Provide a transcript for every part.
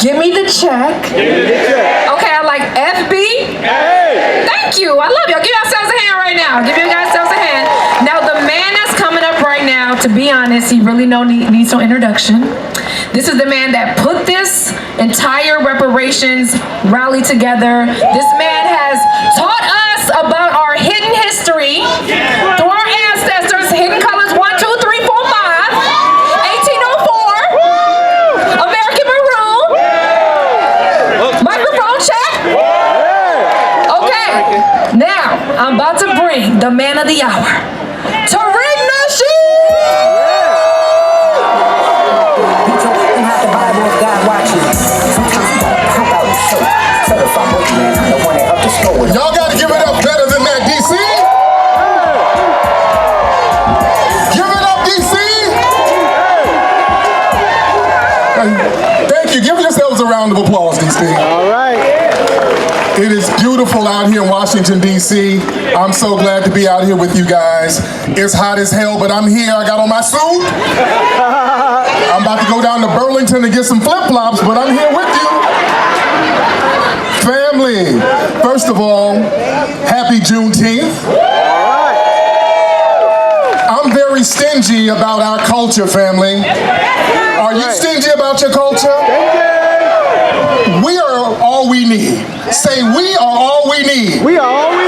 Give me the check. Okay, I like FB. Thank you. I love y'all. Give yourselves a hand right now. Give yourselves a hand. Now, the man that's coming up right now, to be honest, he really needs no introduction. This is the man that put this entire reparations rally together. This man has taught us about our hidden history through our ancestors, hidden colors 1, 2, 3, 4, 5, 1804, American Maroon. Microphone check. Okay, now I'm about to bring the man of the hour, Tariq Nasheed. Y'all got to give it up better than that, DC. Give it up, DC. Thank you. Give yourselves a round of applause, DC. All right. It is beautiful out here in Washington, D.C. I'm so glad to be out here with you guys. It's hot as hell, but I'm here. I got on my suit. I'm about to go down to Burlington to get some flip-flops, but I'm here with you. Family, first of all, happy Juneteenth. I'm very stingy about our culture, family. Are you stingy about your culture? We are all we need. Say, we are all we need. We are all we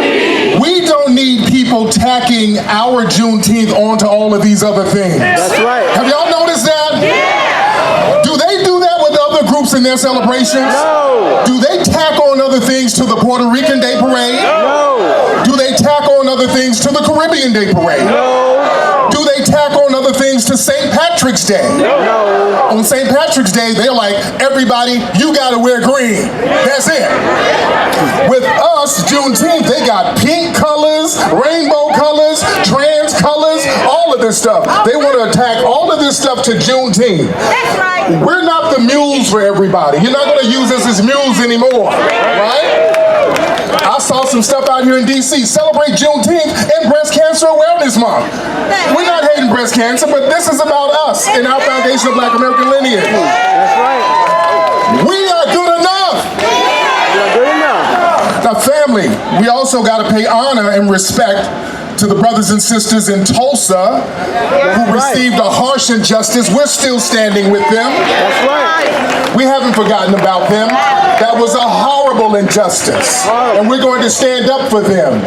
need. We don't need people tacking our Juneteenth onto all of these other things. That's right. Have y'all noticed that? Yeah. Do they do that with other groups in their celebrations? No. Do they tack on other things to the Puerto Rican Day Parade? No. Do they tack on other things to the Caribbean Day Parade? No. Do they tack on other things to St. Patrick's Day? No. On St. Patrick's Day, they're like, everybody, you gotta wear green. That's it. With us, Juneteenth, they got pink colors, rainbow colors, trans colors, all of this stuff. They want to attack all of this stuff to Juneteenth. That's right. We're not the mules for everybody. You're not gonna use us as mules anymore, right? I saw some stuff out here in D.C. Celebrate Juneteenth and Breast Cancer Awareness Month. We're not hating breast cancer, but this is about us and our foundation of Black American lineage. That's right. We are good enough. We are good enough. Now, family, we also got to pay honor and respect to the brothers and sisters in Tulsa who received a harsh injustice. We're still standing with them. That's right. We haven't forgotten about them. That was a horrible injustice. And we're going to stand up for them.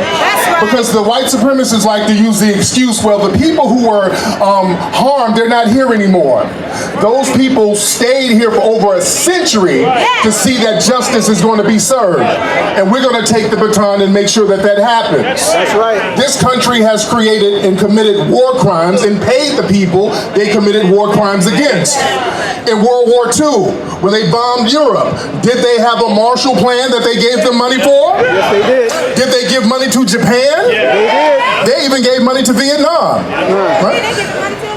Because the white supremacists like to use the excuse, well, the people who were harmed, they're not here anymore. Those people stayed here for over a century to see that justice is going to be served. And we're going to take the baton and make sure that that happens. That's right. This country has created and committed war crimes and paid the people they committed war crimes against. In World War II, when they bombed Europe, did they have a Marshall Plan that they gave them money for? Yes, they did. Did they give money to Japan? They did. They even gave money to Vietnam. Right?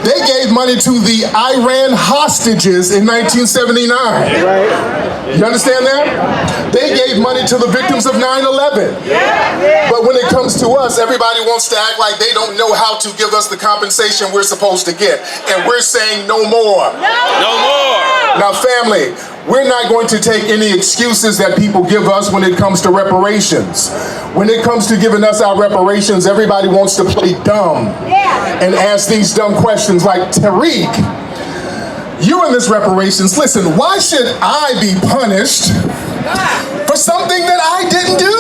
They gave money to the Iran hostages in 1979. Right. You understand that? They gave money to the victims of 9/11. But when it comes to us, everybody wants to act like they don't know how to give us the compensation we're supposed to get. And we're saying no more. No more. Now, family, we're not going to take any excuses that people give us when it comes to reparations. When it comes to giving us our reparations, everybody wants to play dumb and ask these dumb questions like, Tariq, you in this reparations, listen, why should I be punished for something that I didn't do?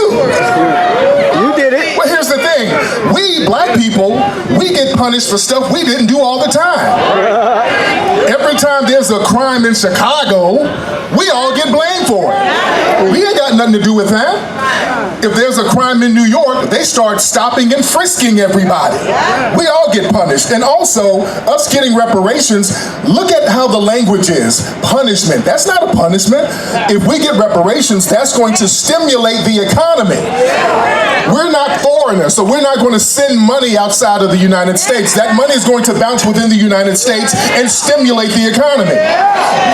You did it. Well, here's the thing. We, black people, we get punished for stuff we didn't do all the time. Every time there's a crime in Chicago, we all get blamed for it. We ain't got nothing to do with that. If there's a crime in New York, they start stopping and frisking everybody. We all get punished. And also, us getting reparations, look at how the language is. Punishment. That's not a punishment. If we get reparations, that's going to stimulate the economy. We're not foreigners, so we're not going to send money outside of the United States. That money is going to bounce within the United States and stimulate the economy.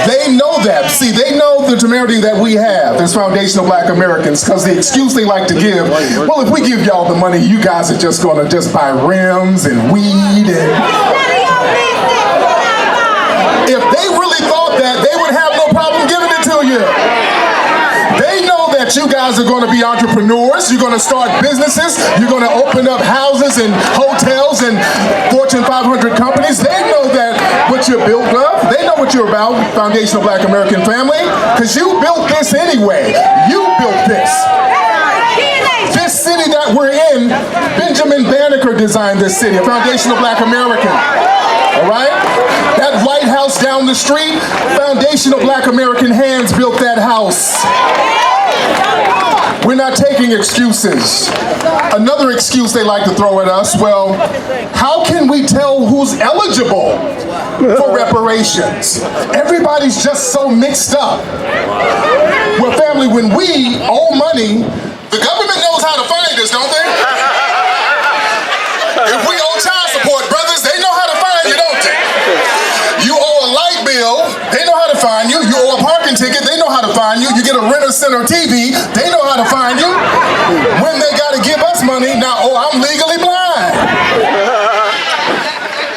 They know that. See, they know the temerity that we have as foundational Black Americans, because the excuse they like to give, well, if we give y'all the money, you guys are just going to just buy rims and weed. And if they really thought that, they would have no problem giving it that you guys are going to be entrepreneurs. You're going to start businesses. You're going to open up houses and hotels and Fortune 500 companies. They know that what you're built of. They know what you're about, Foundational Black American Family, because you built this anyway. You built this. This city that we're in, Benjamin Banneker designed this city, a Foundational Black American. All right? That White House down the street, Foundational Black American hands built that house. We're not taking excuses. Another excuse they like to throw at us, well, how can we tell who's eligible for reparations? Everybody's just so mixed up. Well, family, when we owe money, the government knows how to find us, don't they? If we owe child support, brothers, they know how to find you, don't they? You owe a light bill, they know how to find you. You owe a parking ticket, they know how to find you. You get a Rent-A-Center TV, they know how to find you. When they gotta give us money, now, oh, I'm legally blind.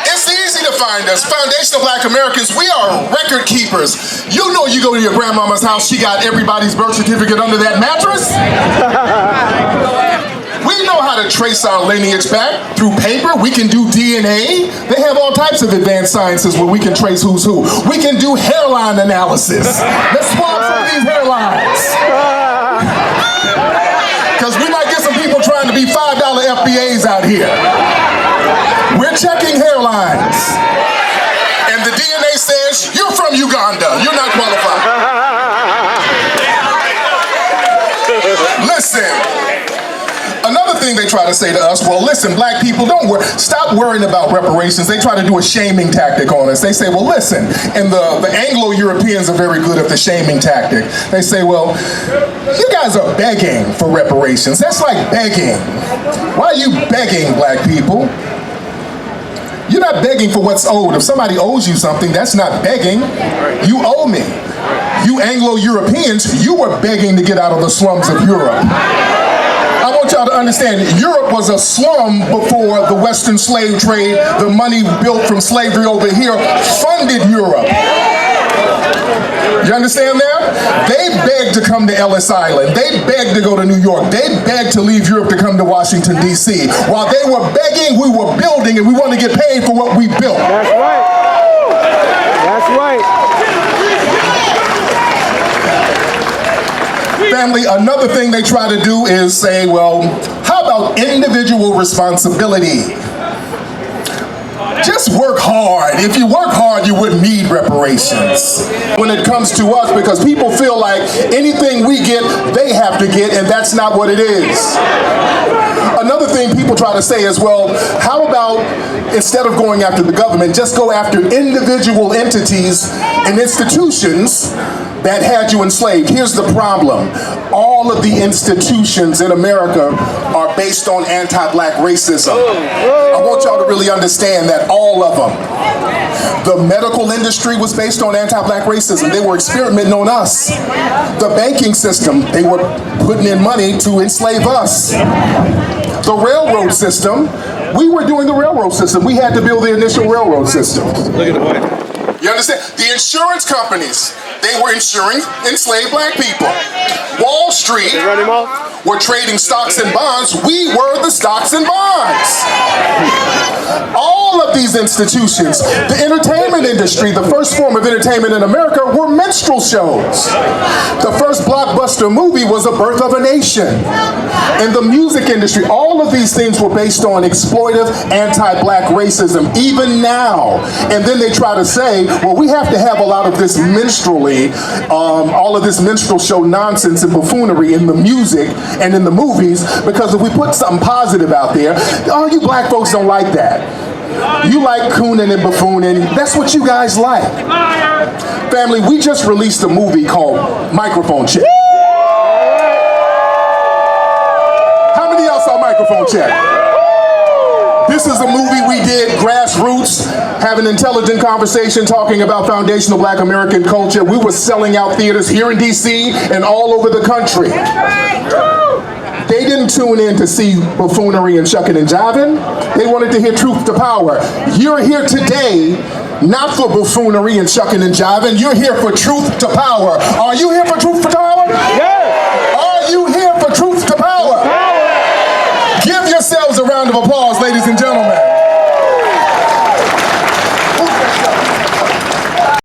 It's easy to find us. Foundational Black Americans, we are record keepers. You know, you go to your grandmama's house, she got everybody's birth certificate under that mattress. We know how to trace our lineage back through paper. We can do DNA. They have all types of advanced sciences where we can trace who's who. We can do hairline analysis. Let's swap some of these hairlines. Because we might get some people trying to be $5 FBAs out here. We're checking hairlines. And the DNA says, you're from Uganda. You're not qualified. Listen. Another thing they try to say to us, well, listen, black people, stop worrying about reparations. They try to do a shaming tactic on us. They say, well, listen, and the Anglo-Europeans are very good at the shaming tactic. They say, well, you guys are begging for reparations. That's like begging. Why are you begging, black people? You're not begging for what's owed. If somebody owes you something, that's not begging. You owe me. You Anglo-Europeans, you were begging to get out of the slums of Europe. I want y'all to understand, Europe was a slum before the Western slave trade. The money built from slavery over here funded Europe. You understand that? They begged to come to Ellis Island. They begged to go to New York. They begged to leave Europe to come to Washington, D.C. While they were begging, we were building, and we want to get paid for what we built. That's right. That's right. Family, another thing they try to do is say, well, how about individual responsibility? Just work hard. If you work hard, you wouldn't need reparations. When it comes to us, because people feel like anything we get, they have to get, and that's not what it is. Another thing people try to say is, well, how about instead of going after the government, just go after individual entities and institutions that had you enslaved. Here's the problem. All of the institutions in America are based on anti-black racism. I want y'all to really understand that, all of them. The medical industry was based on anti-black racism. They were experimenting on us. The banking system, they were putting in money to enslave us. The railroad system, we were doing the railroad system. We had to build the initial railroad system. Look at the white. You understand? The insurance companies, they were insuring enslaved black people. Wall Street were trading stocks and bonds. We were the stocks and bonds. All of these institutions, the entertainment industry, the first form of entertainment in America were minstrel shows. The first blockbuster movie was A Birth of a Nation. In the music industry, all of these things were based on exploitive anti-black racism, even now. And then they try to say, well, we have to have a lot of this minstrelly, all of this minstrel show nonsense and buffoonery in the music and in the movies, because if we put something positive out there, oh, you black folks don't like that. You like cooning and buffooning. That's what you guys like. Family, we just released a movie called Microphone Check. How many of y'all saw Microphone Check? This is a movie we did, grassroots, have an intelligent conversation talking about foundational black American culture. We were selling out theaters here in DC and all over the country. They didn't tune in to see buffoonery and shucking and jiving. They wanted to hear truth to power. You're here today not for buffoonery and shucking and jiving. You're here for truth to power. Are you here for truth to power? Yeah. Are you ladies and gentlemen.